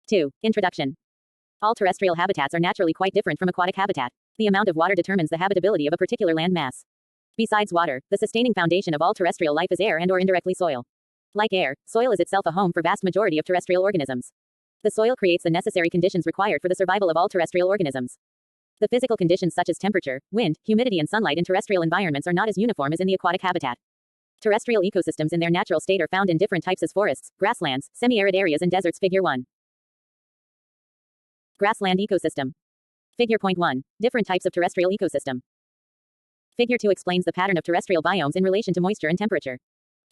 2. Introduction. All terrestrial habitats are naturally quite different from aquatic habitat. The amount of water determines the habitability of a particular land mass. Besides water, the sustaining foundation of all terrestrial life is air and/or indirectly soil. Like air, soil is itself a home for vast majority of terrestrial organisms. The soil creates the necessary conditions required for the survival of all terrestrial organisms. The physical conditions such as temperature, wind, humidity and sunlight in terrestrial environments are not as uniform as in the aquatic habitat. Terrestrial ecosystems in their natural state are found in different types as forests, grasslands, semi-arid areas and deserts. Figure 1. Grassland ecosystem. Figure point 1. Different types of terrestrial ecosystem. Figure 2 explains the pattern of terrestrial biomes in relation to moisture and temperature.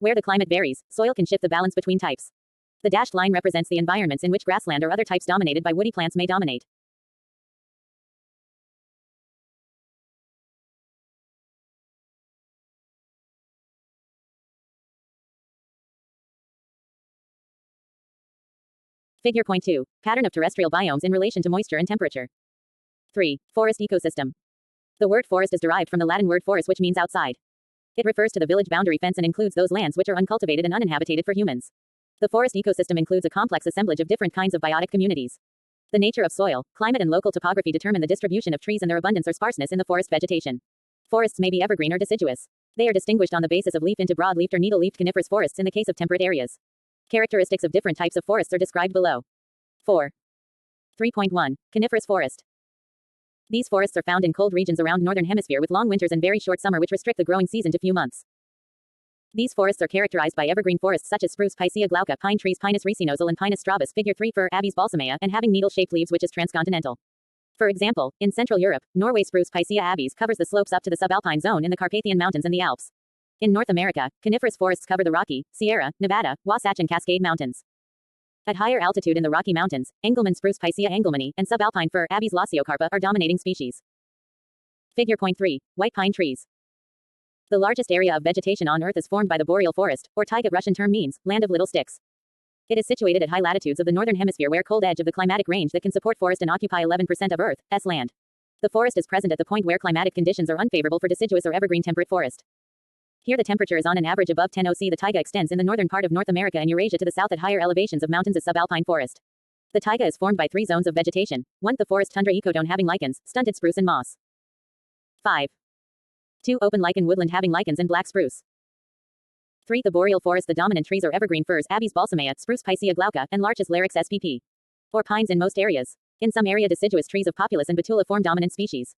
Where the climate varies, soil can shift the balance between types. The dashed line represents the environments in which grassland or other types dominated by woody plants may dominate. Figure point 2. Pattern of terrestrial biomes in relation to moisture and temperature. 3. Forest ecosystem. The word forest is derived from the Latin word forus, which means outside. It refers to the village boundary fence and includes those lands which are uncultivated and uninhabited for humans. The forest ecosystem includes a complex assemblage of different kinds of biotic communities. The nature of soil, climate and local topography determine the distribution of trees and their abundance or sparseness in the forest vegetation. Forests may be evergreen or deciduous. They are distinguished on the basis of leaf into broad-leafed or needle-leafed coniferous forests in the case of temperate areas. Characteristics of different types of forests are described below. 4. 3.1. Coniferous forest. These forests are found in cold regions around northern hemisphere with long winters and very short summer which restrict the growing season to few months. These forests are characterized by evergreen forests such as spruce Picea glauca, pine trees Pinus ricinosal and Pinus strabus. Figure 3. Fir Abies balsamea and having needle-shaped leaves which is transcontinental. For example, in Central Europe, Norway spruce Picea abies covers the slopes up to the subalpine zone in the Carpathian Mountains and the Alps. In North America, coniferous forests cover the Rocky, Sierra, Nevada, Wasatch and Cascade Mountains. At higher altitude in the Rocky Mountains, Engelmann spruce Picea engelmanni and subalpine fir Abies laciocarpa are dominating species. Figure point 3. White pine trees. The largest area of vegetation on Earth is formed by the boreal forest, or taiga. Russian term means land of little sticks. It is situated at high latitudes of the northern hemisphere where cold edge of the climatic range that can support forest and occupy 11% of Earth's land. The forest is present at the point where climatic conditions are unfavorable for deciduous or evergreen temperate forest. Here the temperature is on an average above 10 OC. The taiga extends in the northern part of North America and Eurasia to the south at higher elevations of mountains as subalpine forest. The taiga is formed by 3 zones of vegetation. 1. The forest tundra ecodome having lichens, stunted spruce and moss. 5. 2. Open lichen woodland having lichens and black spruce. 3. The boreal forest. The dominant trees are evergreen firs Abies balsamea, spruce Picea glauca, and larches Larix spp. Or pines in most areas. In some area deciduous trees of Populus and Betula form dominant species.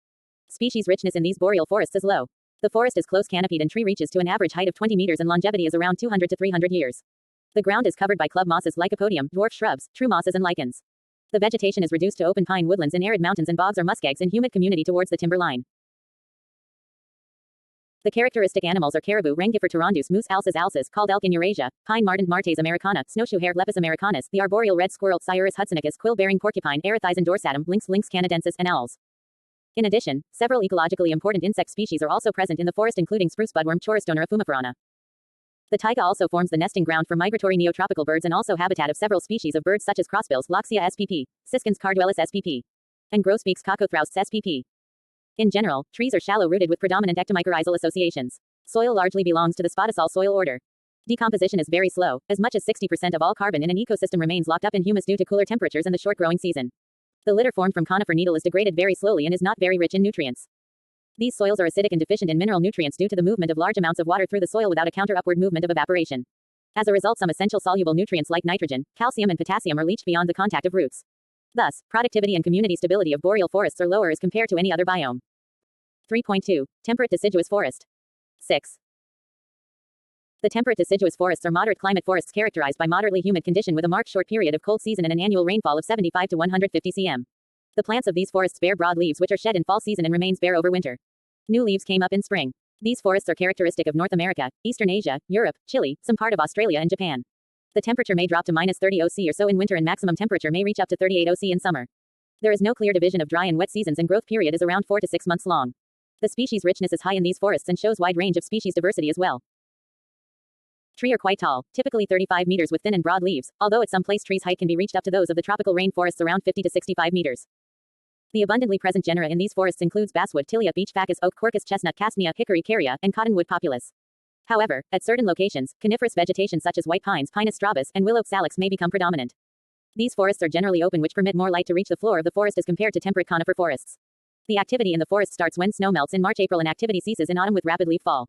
Species richness in these boreal forests is low. The forest is close canopied and tree reaches to an average height of 20 meters and longevity is around 200 to 300 years. The ground is covered by club mosses, lycopodium, dwarf shrubs, true mosses and lichens. The vegetation is reduced to open pine woodlands in arid mountains and bogs or muskegs in humid community towards the timber line. The characteristic animals are caribou, Rangifer turandus, moose, alces, called elk in Eurasia, pine marten, Martes americana, snowshoe hare, Lepus americanus, the arboreal red squirrel, Sciurus hudsonicus, quill-bearing porcupine, Erythison dorsatum, lynx canadensis, and owls. In addition, several ecologically important insect species are also present in the forest including spruce budworm, Choristonera fumiferana. The taiga also forms the nesting ground for migratory neotropical birds and also habitat of several species of birds such as crossbills, Loxia spp, Siskins carduelis spp, and grosbeaks coccothraus spp. In general, trees are shallow-rooted with predominant ectomycorrhizal associations. Soil largely belongs to the Spottisol soil order. Decomposition is very slow, as much as 60% of all carbon in an ecosystem remains locked up in humus due to cooler temperatures and the short growing season. The litter formed from conifer needle is degraded very slowly and is not very rich in nutrients. These soils are acidic and deficient in mineral nutrients due to the movement of large amounts of water through the soil without a counter-upward movement of evaporation. As a result, some essential soluble nutrients like nitrogen, calcium and potassium are leached beyond the contact of roots. Thus, productivity and community stability of boreal forests are lower as compared to any other biome. 3.2. Temperate deciduous forest. 6. The temperate deciduous forests are moderate climate forests characterized by moderately humid condition with a marked short period of cold season and an annual rainfall of 75 to 150 cm. The plants of these forests bear broad leaves which are shed in fall season and remains bare over winter. New leaves came up in spring. These forests are characteristic of North America, Eastern Asia, Europe, Chile, some part of Australia and Japan. The temperature may drop to -30 OC or so in winter and maximum temperature may reach up to 38 OC in summer. There is no clear division of dry and wet seasons and growth period is around 4 to 6 months long. The species richness is high in these forests and shows wide range of species diversity as well. Tree are quite tall, typically 35 meters with thin and broad leaves, although at some place trees' height can be reached up to those of the tropical rain forests around 50 to 65 meters. The abundantly present genera in these forests includes basswood, tilia, beech, ficus, oak, quercus, chestnut, cassia, hickory, carya, and cottonwood populus. However, at certain locations, coniferous vegetation such as white pines, Pinus strabus, and willow salix may become predominant. These forests are generally open, which permit more light to reach the floor of the forest as compared to temperate conifer forests. The activity in the forest starts when snow melts in March-April and activity ceases in autumn with rapid leaf fall.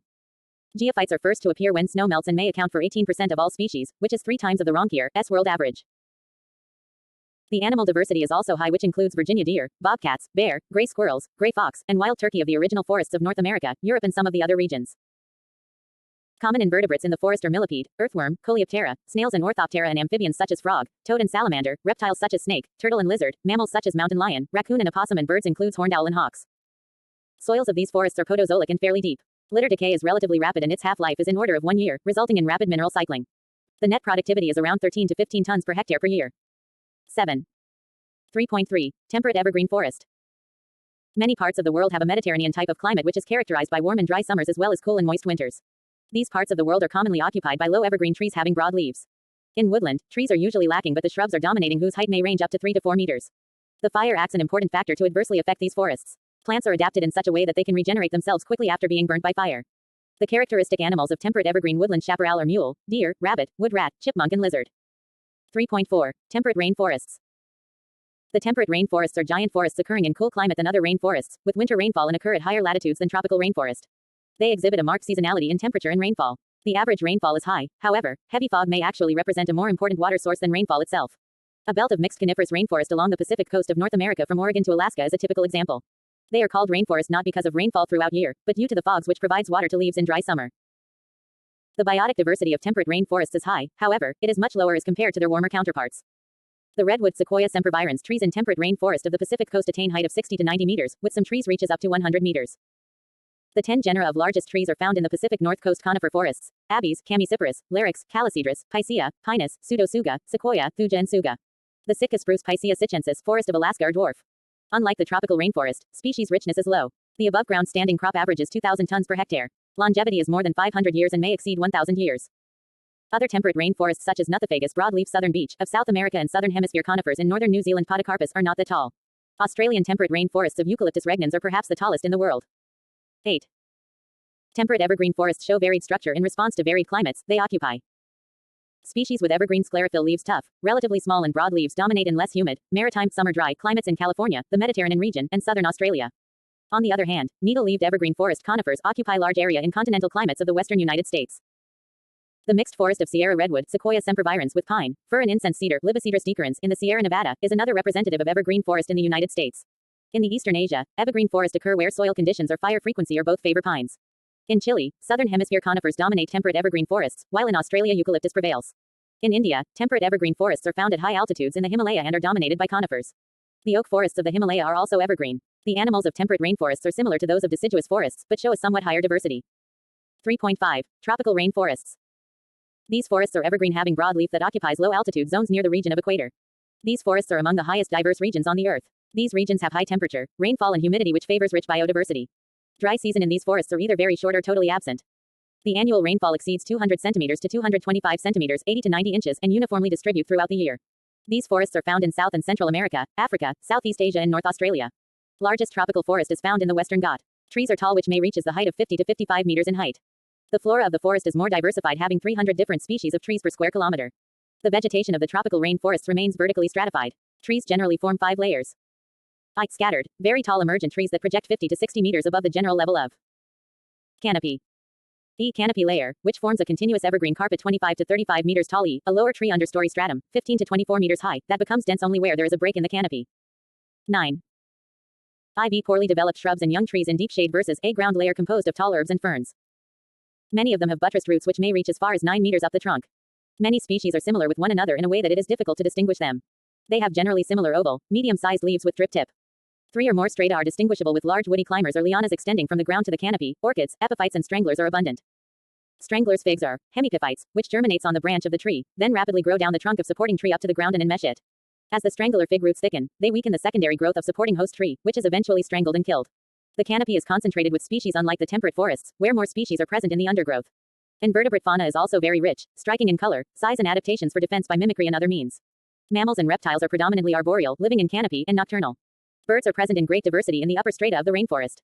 Geophytes are first to appear when snow melts and may account for 18% of all species, which is 3 times of the Ronquier's world average. The animal diversity is also high, which includes Virginia deer, bobcats, bear, gray squirrels, gray fox, and wild turkey of the original forests of North America, Europe, and some of the other regions. Common invertebrates in the forest are millipede, earthworm, coleoptera, snails and orthoptera, and amphibians such as frog, toad and salamander, reptiles such as snake, turtle and lizard, mammals such as mountain lion, raccoon and opossum, and birds includes horned owl and hawks. Soils of these forests are Proterozoic and fairly deep. Litter decay is relatively rapid and its half-life is in order of 1 year, resulting in rapid mineral cycling. The net productivity is around 13 to 15 tons per hectare per year. 7. 3.3. Temperate evergreen forest. Many parts of the world have a Mediterranean type of climate which is characterized by warm and dry summers as well as cool and moist winters. These parts of the world are commonly occupied by low evergreen trees having broad leaves. In woodland, trees are usually lacking, but the shrubs are dominating, whose height may range up to 3 to 4 meters. The fire acts an important factor to adversely affect these forests. Plants are adapted in such a way that they can regenerate themselves quickly after being burnt by fire. The characteristic animals of temperate evergreen woodland chaparral are mule, deer, rabbit, wood rat, chipmunk, and lizard. 3.4. Temperate rain forests. The temperate rainforests are giant forests occurring in cool climate than other rainforests, with winter rainfall and occur at higher latitudes than tropical rainforest. They exhibit a marked seasonality in temperature and rainfall. The average rainfall is high, however, heavy fog may actually represent a more important water source than rainfall itself. A belt of mixed coniferous rainforest along the Pacific coast of North America from Oregon to Alaska is a typical example. They are called rainforest not because of rainfall throughout year, but due to the fogs which provides water to leaves in dry summer. The biotic diversity of temperate rainforests is high, however, it is much lower as compared to their warmer counterparts. The redwood Sequoia sempervirens trees in temperate rainforest of the Pacific coast attain height of 60 to 90 meters, with some trees reaches up to 100 meters. The 10 genera of largest trees are found in the Pacific North Coast conifer forests: Abies, Chamaecyparis, Larix, Callicedrus, Picea, Pinus, Pseudotsuga, Sequoia, Thuja, and Suga. The Sitka spruce Picea sitchensis forest of Alaska are dwarf. Unlike the tropical rainforest, species richness is low. The above-ground standing crop averages 2,000 tons per hectare. Longevity is more than 500 years and may exceed 1,000 years. Other temperate rainforests such as Nothofagus broadleaf southern beech of South America and southern hemisphere conifers in northern New Zealand Podocarpus are not that tall. Australian temperate rainforests of Eucalyptus regnans are perhaps the tallest in the world. 8. Temperate evergreen forests show varied structure in response to varied climates they occupy. Species with evergreen sclerophyll leaves tough, relatively small and broad leaves dominate in less humid, maritime summer dry climates in California, the Mediterranean region, and southern Australia. On the other hand, needle-leaved evergreen forest conifers occupy large area in continental climates of the western United States. The mixed forest of Sierra redwood, Sequoia sempervirens with pine, fir and incense cedar, Libocedrus decorans in the Sierra Nevada is another representative of evergreen forest in the United States. In the eastern Asia, evergreen forest occur where soil conditions or fire frequency or both favor pines. In Chile, southern hemisphere conifers dominate temperate evergreen forests, while in Australia eucalyptus prevails. In India, temperate evergreen forests are found at high altitudes in the Himalaya and are dominated by conifers. The oak forests of the Himalaya are also evergreen. The animals of temperate rainforests are similar to those of deciduous forests, but show a somewhat higher diversity. 3.5. Tropical rainforests. These forests are evergreen having broadleaf that occupies low altitude zones near the region of equator. These forests are among the highest diverse regions on the earth. These regions have high temperature, rainfall and humidity which favors rich biodiversity. Dry season in these forests are either very short or totally absent. The annual rainfall exceeds 200 centimeters to 225 centimeters, 80 to 90 inches, and uniformly distribute throughout the year. These forests are found in South and Central America, Africa, Southeast Asia and North Australia. Largest tropical forest is found in the Western Ghat. Trees are tall which may reach as the height of 50 to 55 meters in height. The flora of the forest is more diversified, having 300 different species of trees per square kilometer. The vegetation of the tropical rainforests remains vertically stratified. Trees generally form 5 layers. I. Scattered, very tall emergent trees that project 50 to 60 meters above the general level of canopy. E. Canopy layer, which forms a continuous evergreen carpet 25 to 35 meters tall. E. A lower tree understory stratum, 15 to 24 meters high, that becomes dense only where there is a break in the canopy. 9. IV. Poorly developed shrubs and young trees in deep shade versus A. Ground layer composed of tall herbs and ferns. Many of them have buttressed roots which may reach as far as 9 meters up the trunk. Many species are similar with one another in a way that it is difficult to distinguish them. They have generally similar oval, medium-sized leaves with drip tip. 3 or more strata are distinguishable with large woody climbers or lianas extending from the ground to the canopy. Orchids, epiphytes and stranglers are abundant. Stranglers' figs are hemipiphytes, which germinates on the branch of the tree, then rapidly grow down the trunk of supporting tree up to the ground and enmesh it. As the strangler fig roots thicken, they weaken the secondary growth of supporting host tree, which is eventually strangled and killed. The canopy is concentrated with species unlike the temperate forests, where more species are present in the undergrowth. Invertebrate fauna is also very rich, striking in color, size and adaptations for defense by mimicry and other means. Mammals and reptiles are predominantly arboreal, living in canopy, and nocturnal. Birds are present in great diversity in the upper strata of the rainforest.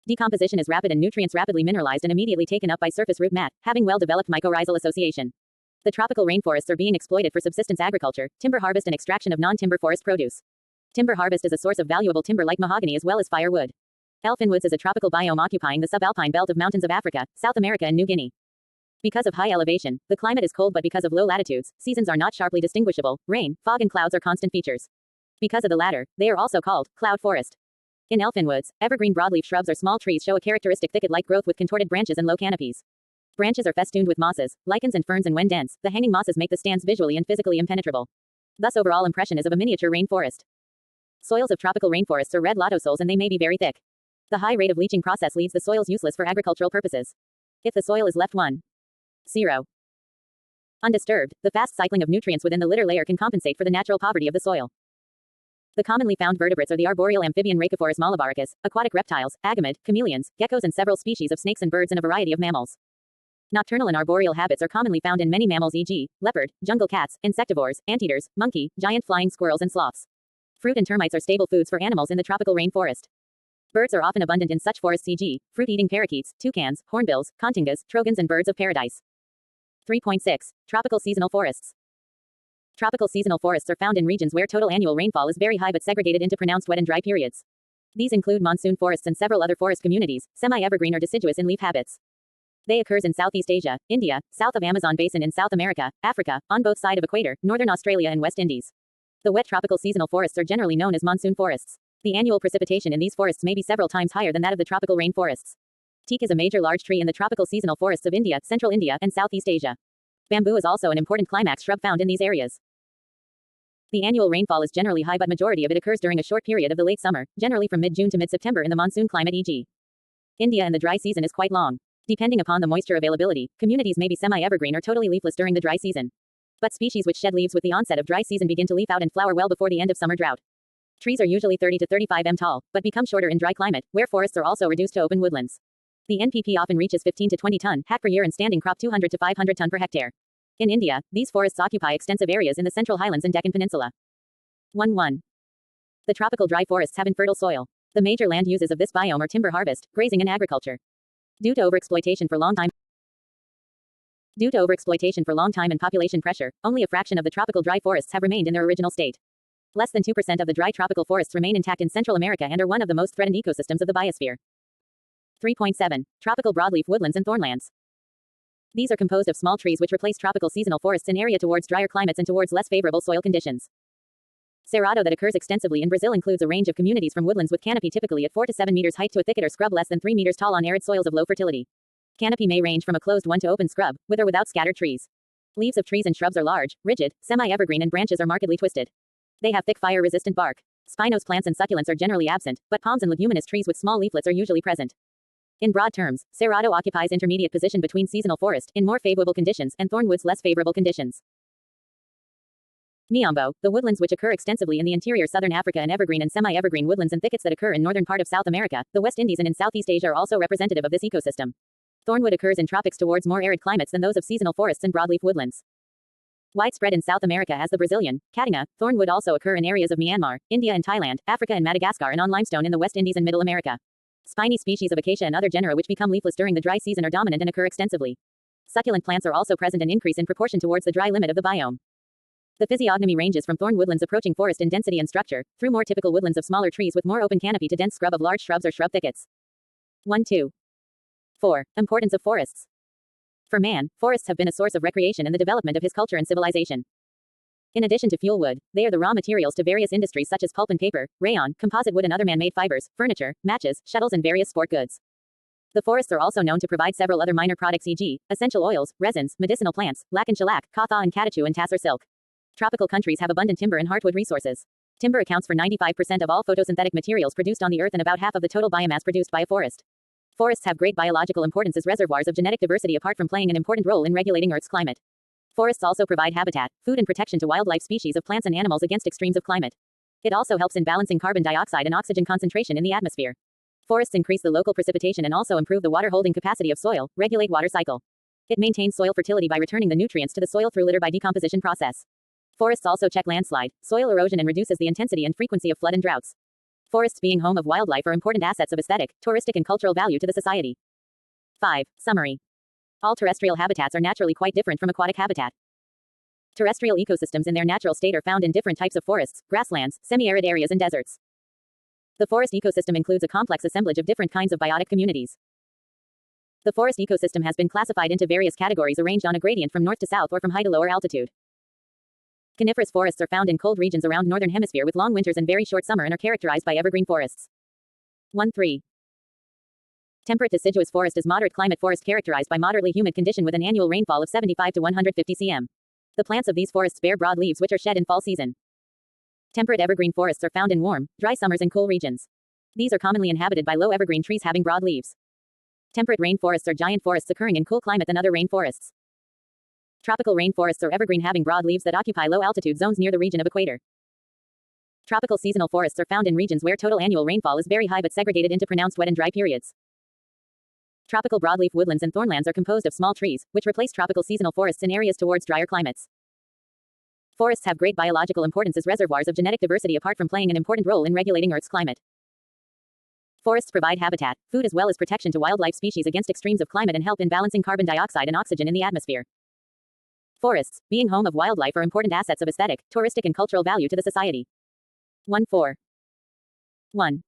Decomposition is rapid and nutrients rapidly mineralized and immediately taken up by surface root mat, having well-developed mycorrhizal association. The tropical rainforests are being exploited for subsistence agriculture, timber harvest and extraction of non-timber forest produce. Timber harvest is a source of valuable timber like mahogany as well as firewood. Elfin Woods is a tropical biome occupying the subalpine belt of mountains of Africa, South America and New Guinea. Because of high elevation, the climate is cold, but because of low latitudes, seasons are not sharply distinguishable. Rain, fog and clouds are constant features. Because of the latter, they are also called cloud forest. In Elfin Woods, evergreen broadleaf shrubs or small trees show a characteristic thicket-like growth with contorted branches and low canopies. Branches are festooned with mosses, lichens and ferns, and when dense, the hanging mosses make the stands visually and physically impenetrable. Thus overall impression is of a miniature rainforest. Soils of tropical rainforests are red loto soils and they may be very thick. The high rate of leaching process leaves the soils useless for agricultural purposes. If the soil is left 1.0 undisturbed, the fast cycling of nutrients within the litter layer can compensate for the natural poverty of the soil. The commonly found vertebrates are the arboreal amphibian Rhacophorus malabaricus, aquatic reptiles, agamid, chameleons, geckos and several species of snakes and birds and a variety of mammals. Nocturnal and arboreal habits are commonly found in many mammals, e.g., leopard, jungle cats, insectivores, anteaters, monkey, giant flying squirrels and sloths. Fruit and termites are staple foods for animals in the tropical rainforest. Birds are often abundant in such forests, e.g., fruit-eating parakeets, toucans, hornbills, cotingas, trogons and birds of paradise. 3.6. Tropical seasonal forests. Tropical seasonal forests are found in regions where total annual rainfall is very high but segregated into pronounced wet and dry periods. These include monsoon forests and several other forest communities, semi-evergreen or deciduous in leaf habits. They occurs in Southeast Asia, India, south of Amazon basin in South America, Africa, on both sides of equator, northern Australia and West Indies. The wet tropical seasonal forests are generally known as monsoon forests. The annual precipitation in these forests may be several times higher than that of the tropical rainforests. Teak is a major large tree in the tropical seasonal forests of India, Central India, and Southeast Asia. Bamboo is also an important climax shrub found in these areas. The annual rainfall is generally high, but majority of it occurs during a short period of the late summer, generally from mid-June to mid-September in the monsoon climate, e.g. India, and the dry season is quite long. Depending upon the moisture availability, communities may be semi-evergreen or totally leafless during the dry season. But species which shed leaves with the onset of dry season begin to leaf out and flower well before the end of summer drought. Trees are usually 30 to 35 m tall, but become shorter in dry climate, where forests are also reduced to open woodlands. The NPP often reaches 15 to 20 ton hack per year and standing crop 200 to 500 ton per hectare. In India, these forests occupy extensive areas in the Central Highlands and Deccan Peninsula. 1.1. The tropical dry forests have infertile soil. The major land uses of this biome are timber harvest, grazing and agriculture. Due to overexploitation for long time and population pressure, only a fraction of the tropical dry forests have remained in their original state. Less than 2% of the dry tropical forests remain intact in Central America and are one of the most threatened ecosystems of the biosphere. 3.7. Tropical broadleaf woodlands and thornlands. These are composed of small trees which replace tropical seasonal forests in area towards drier climates and towards less favorable soil conditions. Cerrado that occurs extensively in Brazil includes a range of communities from woodlands with canopy typically at 4 to 7 meters height to a thicket or scrub less than 3 meters tall on arid soils of low fertility. Canopy may range from a closed one to open scrub, with or without scattered trees. Leaves of trees and shrubs are large, rigid, semi-evergreen and branches are markedly twisted. They have thick fire-resistant bark. Spinose plants and succulents are generally absent, but palms and leguminous trees with small leaflets are usually present. In broad terms, Cerrado occupies intermediate position between seasonal forest, in more favorable conditions, and thornwoods less favorable conditions. Miombo, the woodlands which occur extensively in the interior southern Africa and evergreen and semi-evergreen woodlands and thickets that occur in northern part of South America, the West Indies and in Southeast Asia are also representative of this ecosystem. Thornwood occurs in tropics towards more arid climates than those of seasonal forests and broadleaf woodlands. Widespread in South America as the Brazilian, Caatinga, thornwood also occur in areas of Myanmar, India and Thailand, Africa and Madagascar and on limestone in the West Indies and Middle America. Spiny species of acacia and other genera which become leafless during the dry season are dominant and occur extensively. Succulent plants are also present and increase in proportion towards the dry limit of the biome. The physiognomy ranges from thorn woodlands approaching forest in density and structure, through more typical woodlands of smaller trees with more open canopy to dense scrub of large shrubs or shrub thickets. 1.2. 4. Importance of forests. For man, forests have been a source of recreation in the development of his culture and civilization. In addition to fuel wood, they are the raw materials to various industries such as pulp and paper, rayon, composite wood and other man-made fibers, furniture, matches, shuttles and various sport goods. The forests are also known to provide several other minor products, e.g., essential oils, resins, medicinal plants, lac and shellac, katha and catechu and tassar silk. Tropical countries have abundant timber and heartwood resources. Timber accounts for 95% of all photosynthetic materials produced on the earth and about half of the total biomass produced by a forest. Forests have great biological importance as reservoirs of genetic diversity apart from playing an important role in regulating Earth's climate. Forests also provide habitat, food and protection to wildlife species of plants and animals against extremes of climate. It also helps in balancing carbon dioxide and oxygen concentration in the atmosphere. Forests increase the local precipitation and also improve the water holding capacity of soil, regulate water cycle. It maintains soil fertility by returning the nutrients to the soil through litter by decomposition process. Forests also check landslide, soil erosion and reduces the intensity and frequency of flood and droughts. Forests being home of wildlife are important assets of aesthetic, touristic and cultural value to the society. 5. Summary. All terrestrial habitats are naturally quite different from aquatic habitat. Terrestrial ecosystems in their natural state are found in different types of forests, grasslands, semi-arid areas and deserts. The forest ecosystem includes a complex assemblage of different kinds of biotic communities. The forest ecosystem has been classified into various categories arranged on a gradient from north to south or from high to lower altitude. Coniferous forests are found in cold regions around northern hemisphere with long winters and very short summer and are characterized by evergreen forests. 1.3. Temperate deciduous forest is moderate climate forest characterized by moderately humid condition with an annual rainfall of 75 to 150 cm. The plants of these forests bear broad leaves which are shed in fall season. Temperate evergreen forests are found in warm, dry summers and cool regions. These are commonly inhabited by low evergreen trees having broad leaves. Temperate rain forests are giant forests occurring in cool climate than other rain forests. Tropical rain forests are evergreen having broad leaves that occupy low altitude zones near the region of equator. Tropical seasonal forests are found in regions where total annual rainfall is very high but segregated into pronounced wet and dry periods. Tropical broadleaf woodlands and thornlands are composed of small trees, which replace tropical seasonal forests in areas towards drier climates. Forests have great biological importance as reservoirs of genetic diversity apart from playing an important role in regulating Earth's climate. Forests provide habitat, food as well as protection to wildlife species against extremes of climate and help in balancing carbon dioxide and oxygen in the atmosphere. Forests, being home of wildlife, are important assets of aesthetic, touristic and cultural value to the society. 1.4. 1.